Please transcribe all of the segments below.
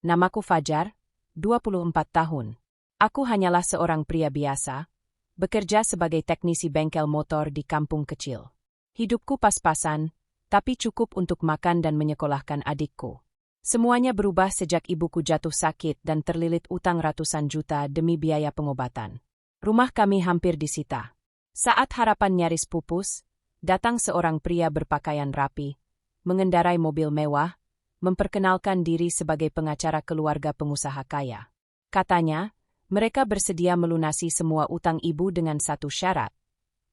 Namaku Fajar, 24 tahun. Aku hanyalah seorang pria biasa, bekerja sebagai teknisi bengkel motor di kampung kecil. Hidupku pas-pasan, tapi cukup untuk makan dan menyekolahkan adikku. Semuanya berubah sejak ibuku jatuh sakit dan terlilit utang ratusan juta demi biaya pengobatan. Rumah kami hampir disita. Saat harapan nyaris pupus, datang seorang pria berpakaian rapi, mengendarai mobil mewah, memperkenalkan diri sebagai pengacara keluarga pengusaha kaya. Katanya, mereka bersedia melunasi semua utang ibu dengan satu syarat.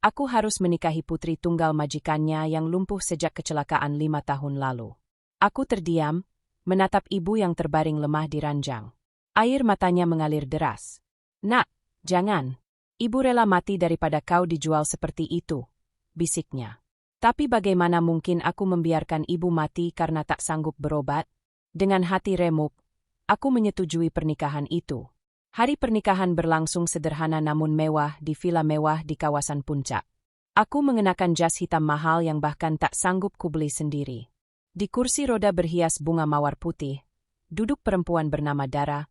Aku harus menikahi putri tunggal majikannya yang lumpuh sejak kecelakaan 5 tahun lalu. Aku terdiam, menatap ibu yang terbaring lemah di ranjang. Air matanya mengalir deras. "Nak, jangan. Ibu rela mati daripada kau dijual seperti itu," bisiknya. "Tapi bagaimana mungkin aku membiarkan ibu mati karena tak sanggup berobat?" Dengan hati remuk, aku menyetujui pernikahan itu. Hari pernikahan berlangsung sederhana namun mewah di villa mewah di kawasan Puncak. Aku mengenakan jas hitam mahal yang bahkan tak sanggup kubeli sendiri. Di kursi roda berhias bunga mawar putih, duduk perempuan bernama Dara,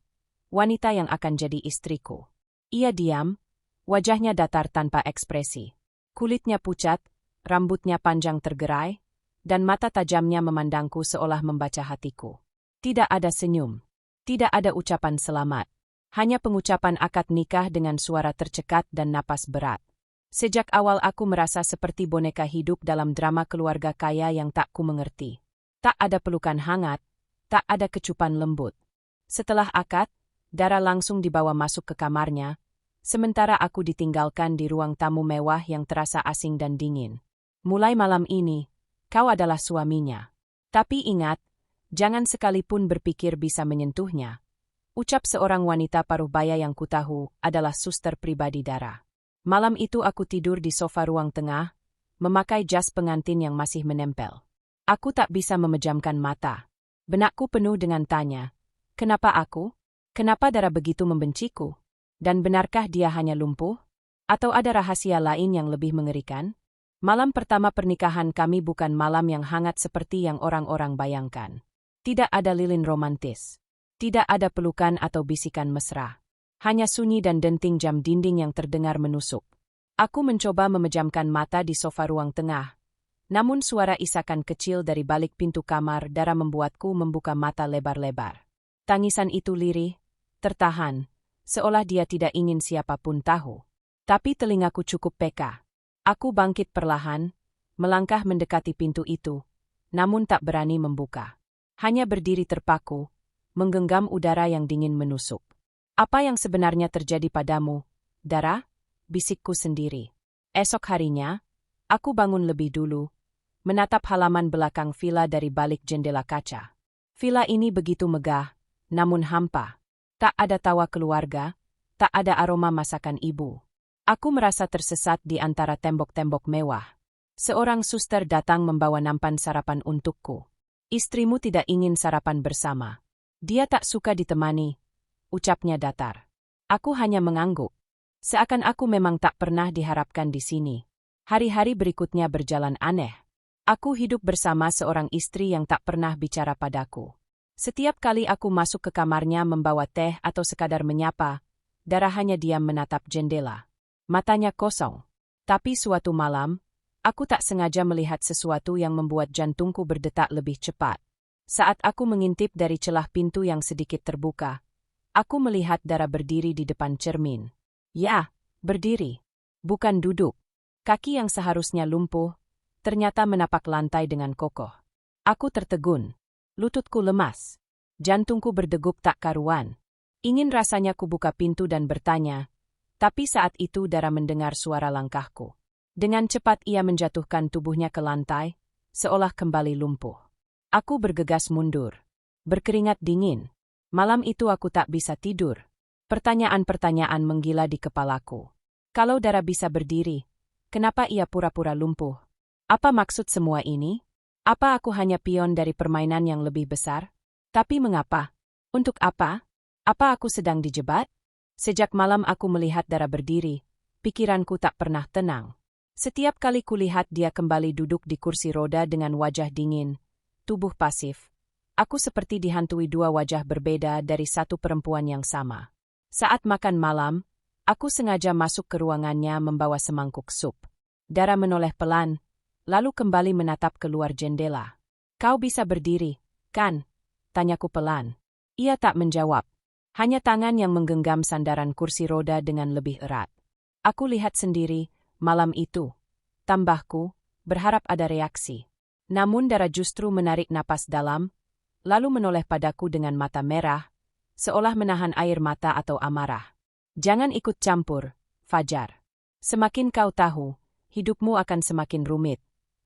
wanita yang akan jadi istriku. Ia diam, wajahnya datar tanpa ekspresi. Kulitnya pucat, rambutnya panjang tergerai, dan mata tajamnya memandangku seolah membaca hatiku. Tidak ada senyum. Tidak ada ucapan selamat. Hanya pengucapan akad nikah dengan suara tercekat dan napas berat. Sejak awal aku merasa seperti boneka hidup dalam drama keluarga kaya yang tak ku mengerti. Tak ada pelukan hangat, tak ada kecupan lembut. Setelah akad, Dara langsung dibawa masuk ke kamarnya, sementara aku ditinggalkan di ruang tamu mewah yang terasa asing dan dingin. "Mulai malam ini, kau adalah suaminya. Tapi ingat, jangan sekalipun berpikir bisa menyentuhnya," ucap seorang wanita paruh baya yang kutahu adalah suster pribadi Dara. Malam itu aku tidur di sofa ruang tengah, memakai jas pengantin yang masih menempel. Aku tak bisa memejamkan mata. Benakku penuh dengan tanya, kenapa aku? Kenapa Dara begitu membenciku? Dan benarkah dia hanya lumpuh? Atau ada rahasia lain yang lebih mengerikan? Malam pertama pernikahan kami bukan malam yang hangat seperti yang orang-orang bayangkan. Tidak ada lilin romantis. Tidak ada pelukan atau bisikan mesra. Hanya sunyi dan denting jam dinding yang terdengar menusuk. Aku mencoba memejamkan mata di sofa ruang tengah. Namun suara isakan kecil dari balik pintu kamar Dara membuatku membuka mata lebar-lebar. Tangisan itu lirih, tertahan, seolah dia tidak ingin siapapun tahu. Tapi telingaku cukup peka. Aku bangkit perlahan, melangkah mendekati pintu itu, namun tak berani membuka. Hanya berdiri terpaku, menggenggam udara yang dingin menusuk. "Apa yang sebenarnya terjadi padamu, Dara?" bisikku sendiri. Esok harinya, aku bangun lebih dulu, menatap halaman belakang villa dari balik jendela kaca. Villa ini begitu megah, namun hampa. Tak ada tawa keluarga, tak ada aroma masakan ibu. Aku merasa tersesat di antara tembok-tembok mewah. Seorang suster datang membawa nampan sarapan untukku. "Istrimu tidak ingin sarapan bersama. Dia tak suka ditemani," ucapnya datar. Aku hanya mengangguk. Seakan aku memang tak pernah diharapkan di sini. Hari-hari berikutnya berjalan aneh. Aku hidup bersama seorang istri yang tak pernah bicara padaku. Setiap kali aku masuk ke kamarnya membawa teh atau sekadar menyapa, Dara hanya diam menatap jendela. Matanya kosong. Tapi suatu malam, aku tak sengaja melihat sesuatu yang membuat jantungku berdetak lebih cepat. Saat aku mengintip dari celah pintu yang sedikit terbuka, aku melihat Dara berdiri di depan cermin. Ya, berdiri. Bukan duduk. Kaki yang seharusnya lumpuh, ternyata menapak lantai dengan kokoh. Aku tertegun. Lututku lemas. Jantungku berdegup tak karuan. Ingin rasanya ku buka pintu dan bertanya, tapi saat itu Dara mendengar suara langkahku. Dengan cepat ia menjatuhkan tubuhnya ke lantai, seolah kembali lumpuh. Aku bergegas mundur. Berkeringat dingin. Malam itu aku tak bisa tidur. Pertanyaan-pertanyaan menggila di kepalaku. Kalau Dara bisa berdiri, kenapa ia pura-pura lumpuh? Apa maksud semua ini? Apa aku hanya pion dari permainan yang lebih besar? Tapi mengapa? Untuk apa? Apa aku sedang dijebak? Sejak malam aku melihat Dara berdiri, pikiranku tak pernah tenang. Setiap kali kulihat dia kembali duduk di kursi roda dengan wajah dingin, tubuh pasif, Aku seperti dihantui dua wajah berbeda dari satu perempuan yang sama. Saat makan malam, aku sengaja masuk ke ruangannya membawa semangkuk sup. Dara menoleh pelan, lalu kembali menatap keluar jendela. "Kau bisa berdiri, kan?" tanyaku pelan. Ia tak menjawab. Hanya tangan yang menggenggam sandaran kursi roda dengan lebih erat. Aku lihat sendiri, malam itu. Tambahku, berharap ada reaksi. Namun Dara justru menarik napas dalam, lalu menoleh padaku dengan mata merah, seolah menahan air mata atau amarah. "Jangan ikut campur, Fajar. Semakin kau tahu, hidupmu akan semakin rumit,"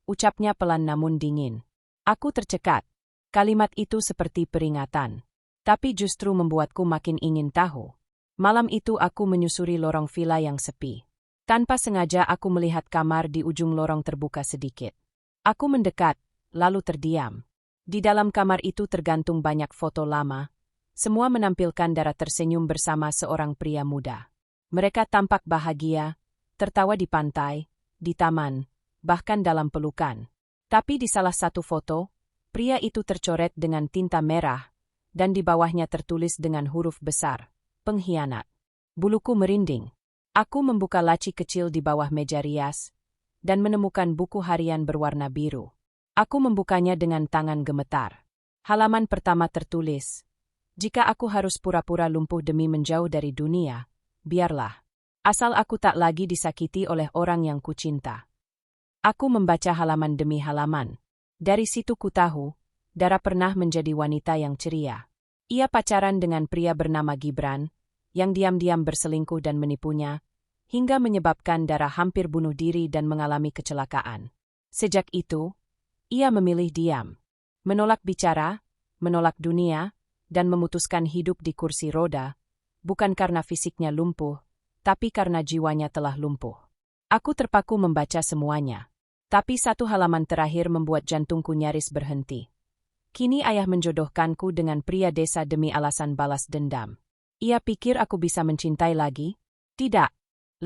ucapnya pelan namun dingin. Aku tercekat. Kalimat itu seperti peringatan. Tapi justru membuatku makin ingin tahu. Malam itu aku menyusuri lorong villa yang sepi. Tanpa sengaja aku melihat kamar di ujung lorong terbuka sedikit. Aku mendekat, lalu terdiam. Di dalam kamar itu tergantung banyak foto lama. Semua menampilkan Dara tersenyum bersama seorang pria muda. Mereka tampak bahagia, tertawa di pantai, di taman, bahkan dalam pelukan. Tapi di salah satu foto, pria itu tercoret dengan tinta merah, dan di bawahnya tertulis dengan huruf besar, "Pengkhianat." Buluku merinding. Aku membuka laci kecil di bawah meja rias, dan menemukan buku harian berwarna biru. Aku membukanya dengan tangan gemetar. Halaman pertama tertulis, "Jika aku harus pura-pura lumpuh demi menjauh dari dunia, biarlah. Asal aku tak lagi disakiti oleh orang yang kucinta." Aku membaca halaman demi halaman. Dari situ ku tahu, Dara pernah menjadi wanita yang ceria. Ia pacaran dengan pria bernama Gibran, yang diam-diam berselingkuh dan menipunya, hingga menyebabkan Dara hampir bunuh diri dan mengalami kecelakaan. Sejak itu, ia memilih diam, menolak bicara, menolak dunia, dan memutuskan hidup di kursi roda, bukan karena fisiknya lumpuh, tapi karena jiwanya telah lumpuh. Aku terpaku membaca semuanya. Tapi satu halaman terakhir membuat jantungku nyaris berhenti. Kini ayah menjodohkanku dengan pria desa demi alasan balas dendam. Ia pikir aku bisa mencintai lagi? Tidak.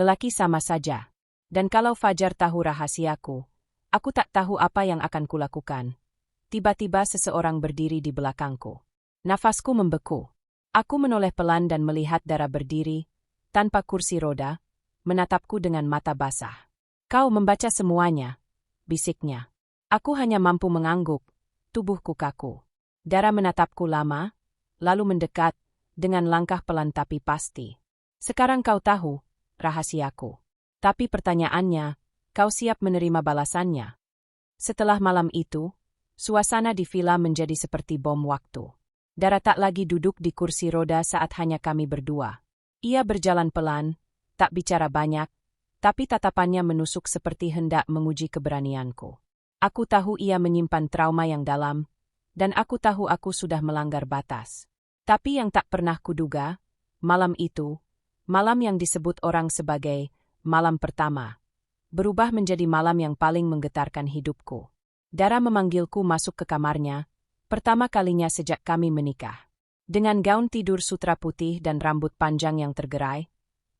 Lelaki sama saja. Dan kalau Fajar tahu rahasiaku, aku tak tahu apa yang akan kulakukan. Tiba-tiba seseorang berdiri di belakangku. Nafasku membeku. Aku menoleh pelan dan melihat Dara berdiri, tanpa kursi roda, menatapku dengan mata basah. "Kau membaca semuanya," bisiknya. Aku hanya mampu mengangguk, tubuhku kaku. Dara menatapku lama, lalu mendekat, dengan langkah pelan tapi pasti. "Sekarang kau tahu rahasiaku. Tapi pertanyaannya, kau siap menerima balasannya?" Setelah malam itu, suasana di villa menjadi seperti bom waktu. Dara tak lagi duduk di kursi roda saat hanya kami berdua. Ia berjalan pelan, tak bicara banyak, tapi tatapannya menusuk seperti hendak menguji keberanianku. Aku tahu ia menyimpan trauma yang dalam, dan aku tahu aku sudah melanggar batas. Tapi yang tak pernah kuduga, malam itu, malam yang disebut orang sebagai malam pertama, berubah menjadi malam yang paling menggetarkan hidupku. Dara memanggilku masuk ke kamarnya, pertama kalinya sejak kami menikah. Dengan gaun tidur sutra putih dan rambut panjang yang tergerai,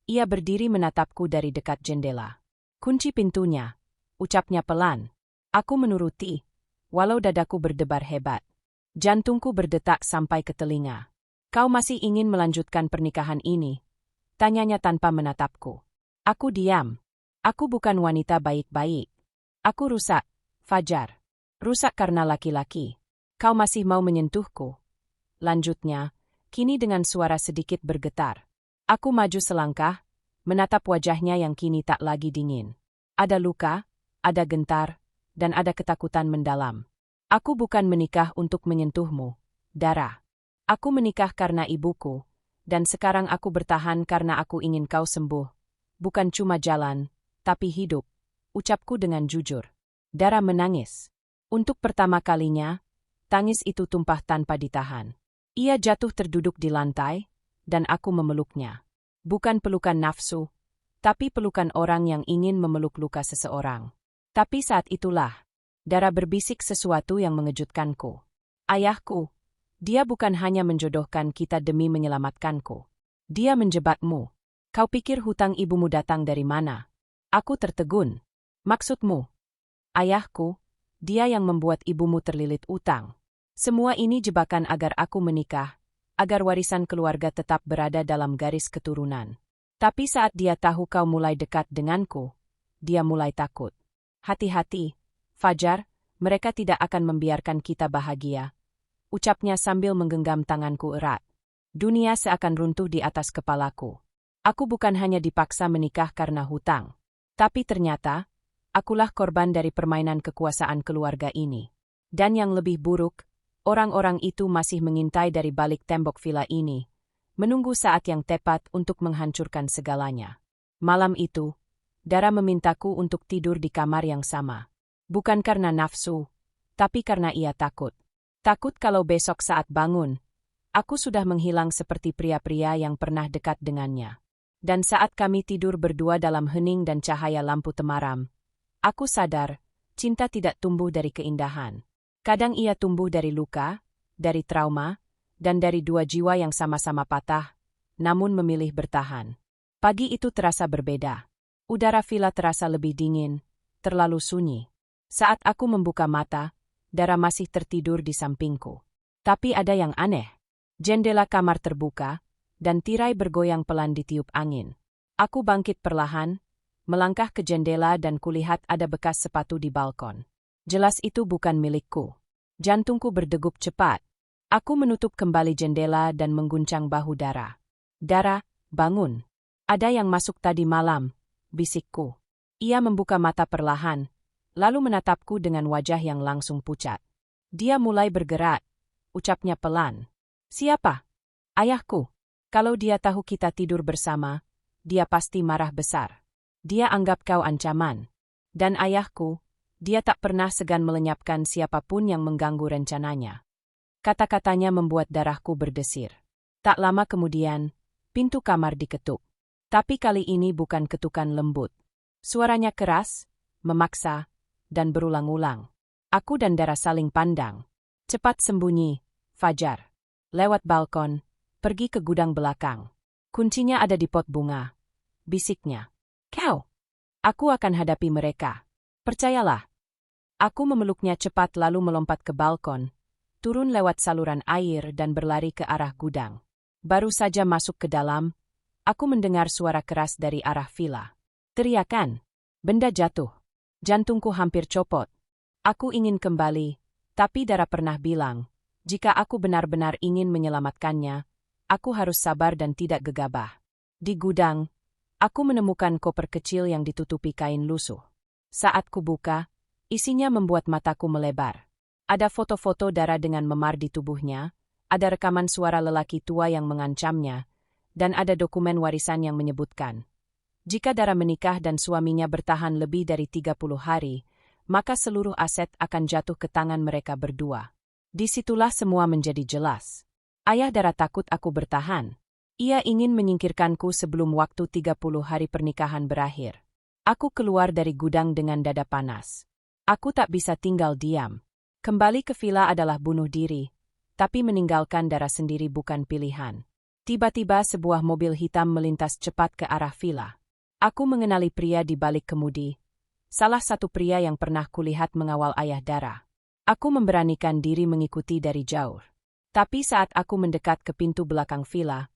ia berdiri menatapku dari dekat jendela. "Kunci pintunya," ucapnya pelan. Aku menuruti, walau dadaku berdebar hebat. Jantungku berdetak sampai ke telinga. "Kau masih ingin melanjutkan pernikahan ini?" tanyanya tanpa menatapku. Aku diam. Aku bukan wanita baik-baik. Aku rusak, Fajar. Rusak karena laki-laki. "Kau masih mau menyentuhku?" lanjutnya, kini dengan suara sedikit bergetar. Aku maju selangkah, menatap wajahnya yang kini tak lagi dingin. Ada luka, ada gentar, dan ada ketakutan mendalam. "Aku bukan menikah untuk menyentuhmu, Dara. Aku menikah karena ibuku, dan sekarang aku bertahan karena aku ingin kau sembuh. Bukan cuma jalan, tapi hidup," ucapku dengan jujur. Dara menangis. Untuk pertama kalinya, tangis itu tumpah tanpa ditahan. Ia jatuh terduduk di lantai, dan aku memeluknya. Bukan pelukan nafsu, tapi pelukan orang yang ingin memeluk luka seseorang. Tapi saat itulah, Dara berbisik sesuatu yang mengejutkanku. "Ayahku, dia bukan hanya menjodohkan kita demi menyelamatkanku. Dia menjebakmu. Kau pikir hutang ibumu datang dari mana?" Aku tertegun. "Maksudmu?" "Ayahku, dia yang membuat ibumu terlilit utang." Semua ini jebakan agar aku menikah, agar warisan keluarga tetap berada dalam garis keturunan. Tapi saat dia tahu kau mulai dekat denganku, dia mulai takut. Hati-hati, Fajar, mereka tidak akan membiarkan kita bahagia, ucapnya sambil menggenggam tanganku erat. Dunia seakan runtuh di atas kepalaku. Aku bukan hanya dipaksa menikah karena hutang. Tapi ternyata, akulah korban dari permainan kekuasaan keluarga ini. Dan yang lebih buruk, orang-orang itu masih mengintai dari balik tembok villa ini, menunggu saat yang tepat untuk menghancurkan segalanya. Malam itu, Dara memintaku untuk tidur di kamar yang sama. Bukan karena nafsu, tapi karena ia takut. Takut kalau besok saat bangun, aku sudah menghilang seperti pria-pria yang pernah dekat dengannya. Dan saat kami tidur berdua dalam hening dan cahaya lampu temaram, aku sadar, cinta tidak tumbuh dari keindahan. Kadang ia tumbuh dari luka, dari trauma, dan dari dua jiwa yang sama-sama patah, namun memilih bertahan. Pagi itu terasa berbeda. Udara villa terasa lebih dingin, terlalu sunyi. Saat aku membuka mata, Dara masih tertidur di sampingku. Tapi ada yang aneh. Jendela kamar terbuka, dan tirai bergoyang pelan ditiup angin. Aku bangkit perlahan, melangkah ke jendela dan kulihat ada bekas sepatu di balkon. Jelas itu bukan milikku. Jantungku berdegup cepat. Aku menutup kembali jendela dan mengguncang bahu Dara. Dara, bangun. Ada yang masuk tadi malam, bisikku. Ia membuka mata perlahan, lalu menatapku dengan wajah yang langsung pucat. Dia mulai bergerak, ucapnya pelan. Siapa? Ayahku. Kalau dia tahu kita tidur bersama, dia pasti marah besar. Dia anggap kau ancaman. Dan ayahku, dia tak pernah segan melenyapkan siapapun yang mengganggu rencananya. Kata-katanya membuat darahku berdesir. Tak lama kemudian, pintu kamar diketuk. Tapi kali ini bukan ketukan lembut. Suaranya keras, memaksa, dan berulang-ulang. Aku dan Dara saling pandang. Cepat sembunyi, Fajar. Lewat balkon, pergi ke gudang belakang. Kuncinya ada di pot bunga. Bisiknya. Kau. Aku akan hadapi mereka. Percayalah. Aku memeluknya cepat lalu melompat ke balkon, turun lewat saluran air dan berlari ke arah gudang. Baru saja masuk ke dalam, aku mendengar suara keras dari arah villa. Teriakan. Benda jatuh. Jantungku hampir copot. Aku ingin kembali, tapi Dara pernah bilang, jika aku benar-benar ingin menyelamatkannya, aku harus sabar dan tidak gegabah. Di gudang, aku menemukan koper kecil yang ditutupi kain lusuh. Saat kubuka, isinya membuat mataku melebar. Ada foto-foto Dara dengan memar di tubuhnya, ada rekaman suara lelaki tua yang mengancamnya, dan ada dokumen warisan yang menyebutkan, jika Dara menikah dan suaminya bertahan lebih dari 30 hari, maka seluruh aset akan jatuh ke tangan mereka berdua. Disitulah semua menjadi jelas. Ayah Dara takut aku bertahan. Ia ingin menyingkirkanku sebelum waktu 30 hari pernikahan berakhir. Aku keluar dari gudang dengan dada panas. Aku tak bisa tinggal diam. Kembali ke villa adalah bunuh diri, tapi meninggalkan Dara sendiri bukan pilihan. Tiba-tiba sebuah mobil hitam melintas cepat ke arah villa. Aku mengenali pria di balik kemudi, salah satu pria yang pernah kulihat mengawal ayah Dara. Aku memberanikan diri mengikuti dari jauh. Tapi saat aku mendekat ke pintu belakang villa,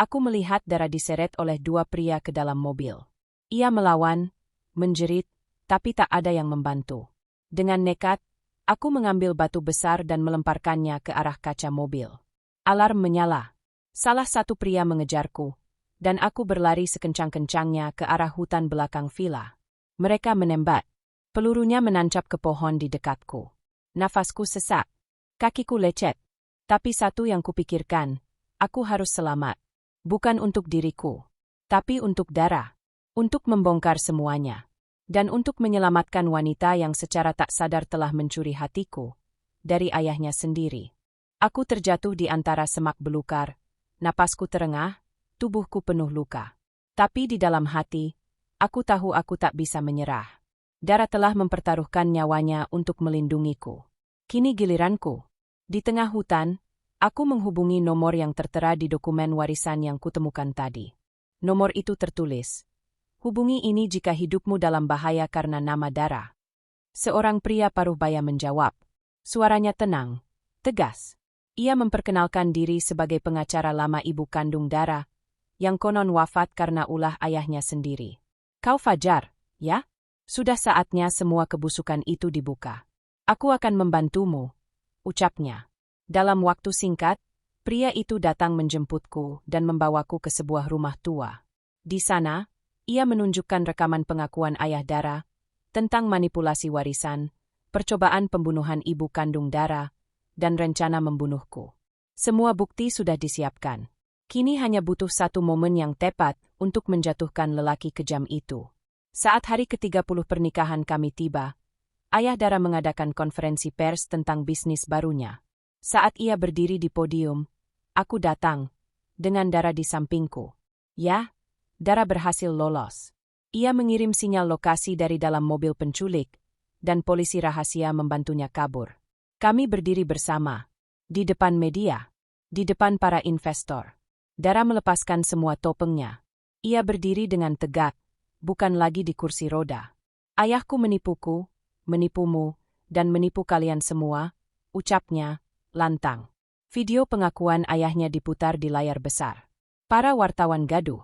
aku melihat Dara diseret oleh dua pria ke dalam mobil. Ia melawan, menjerit, tapi tak ada yang membantu. Dengan nekat, aku mengambil batu besar dan melemparkannya ke arah kaca mobil. Alarm menyala. Salah satu pria mengejarku, dan aku berlari sekencang-kencangnya ke arah hutan belakang villa. Mereka menembak. Pelurunya menancap ke pohon di dekatku. Nafasku sesak. Kakiku lecet. Tapi satu yang kupikirkan, aku harus selamat. Bukan untuk diriku, tapi untuk Dara. Untuk membongkar semuanya. Dan untuk menyelamatkan wanita yang secara tak sadar telah mencuri hatiku dari ayahnya sendiri. Aku terjatuh di antara semak belukar, napasku terengah, tubuhku penuh luka. Tapi di dalam hati, aku tahu aku tak bisa menyerah. Dara telah mempertaruhkan nyawanya untuk melindungiku. Kini giliranku. Di tengah hutan, aku menghubungi nomor yang tertera di dokumen warisan yang kutemukan tadi. Nomor itu tertulis, "Hubungi ini jika hidupmu dalam bahaya karena nama Dara." Seorang pria paruh baya menjawab. Suaranya tenang, Tegas. Ia memperkenalkan diri sebagai pengacara lama ibu kandung Dara, yang konon wafat karena ulah ayahnya sendiri. Kau Fajar, ya? Sudah saatnya semua kebusukan itu dibuka. Aku akan membantumu, ucapnya. Dalam waktu singkat, pria itu datang menjemputku dan membawaku ke sebuah rumah tua. Di sana, ia menunjukkan rekaman pengakuan ayah Dara tentang manipulasi warisan, percobaan pembunuhan ibu kandung Dara, dan rencana membunuhku. Semua bukti sudah disiapkan. Kini hanya butuh satu momen yang tepat untuk menjatuhkan lelaki kejam itu. Saat hari ke-30 pernikahan kami tiba, ayah Dara mengadakan konferensi pers tentang bisnis barunya. Saat ia berdiri di podium, aku datang, dengan Dara di sampingku. Ya, Dara berhasil lolos. Ia mengirim sinyal lokasi dari dalam mobil penculik, dan polisi rahasia membantunya kabur. Kami berdiri bersama, di depan media, di depan para investor. Dara melepaskan semua topengnya. Ia berdiri dengan tegak, bukan lagi di kursi roda. Ayahku menipuku, menipumu, dan menipu kalian semua, ucapnya, lantang. Video pengakuan ayahnya diputar di layar besar. Para wartawan gaduh.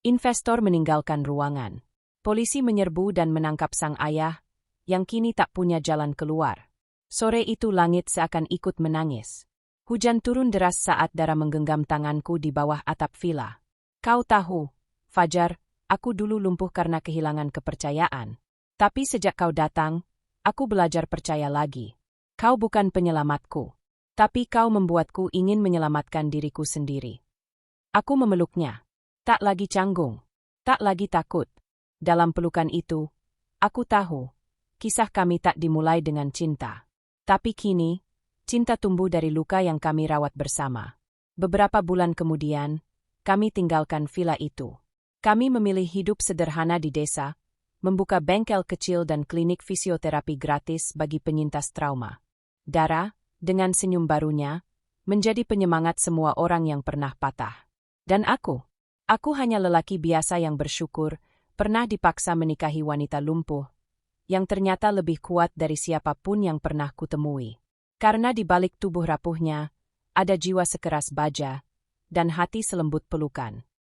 Investor meninggalkan ruangan. Polisi menyerbu dan menangkap sang ayah, yang kini tak punya jalan keluar. Sore itu langit seakan ikut menangis. Hujan turun deras saat Dara menggenggam tanganku di bawah atap villa. Kau tahu, Fajar, aku dulu lumpuh karena kehilangan kepercayaan. Tapi sejak kau datang, aku belajar percaya lagi. Kau bukan penyelamatku. Tapi kau membuatku ingin menyelamatkan diriku sendiri. Aku memeluknya. Tak lagi canggung. Tak lagi takut. Dalam pelukan itu, aku tahu, kisah kami tak dimulai dengan cinta. Tapi kini, cinta tumbuh dari luka yang kami rawat bersama. Beberapa bulan kemudian, kami tinggalkan villa itu. Kami memilih hidup sederhana di desa, membuka bengkel kecil dan klinik fisioterapi gratis bagi penyintas trauma. Dara, dengan senyum barunya, menjadi penyemangat semua orang yang pernah patah. Dan aku hanya lelaki biasa yang bersyukur, pernah dipaksa menikahi wanita lumpuh, yang ternyata lebih kuat dari siapapun yang pernah kutemui. Karena di balik tubuh rapuhnya, ada jiwa sekeras baja, dan hati selembut pelukan.